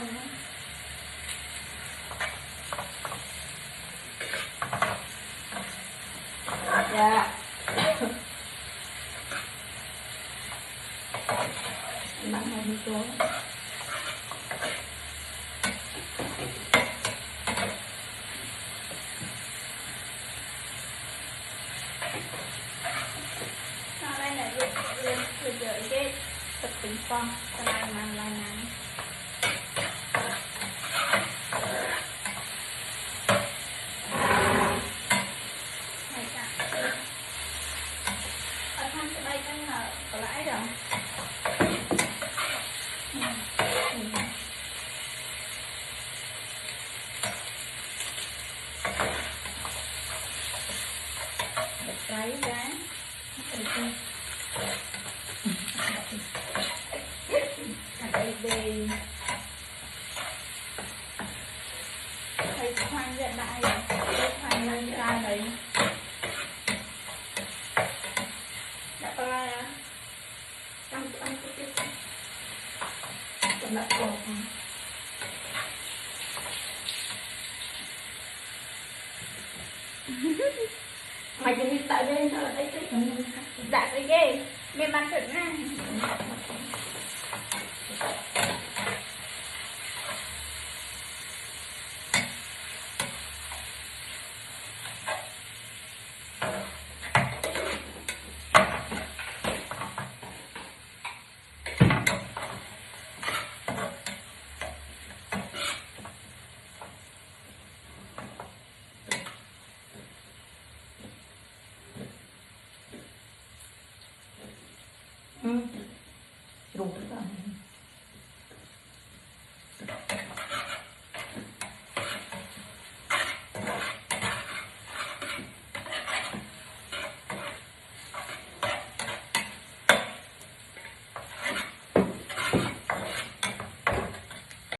dạ bạn hay đi xuống đây là được cái tập bình phong cái này mà là nắng ở thăm cái đây cái là có lãi rồi lấy giá đây về thầy khoan hiện đại khoan lên ra đấy đã có ai á ăn còn lại còn mày chỉ đi tại đây thôi là thấy đã cái ghê miền Nam thịt nha đủ tất cả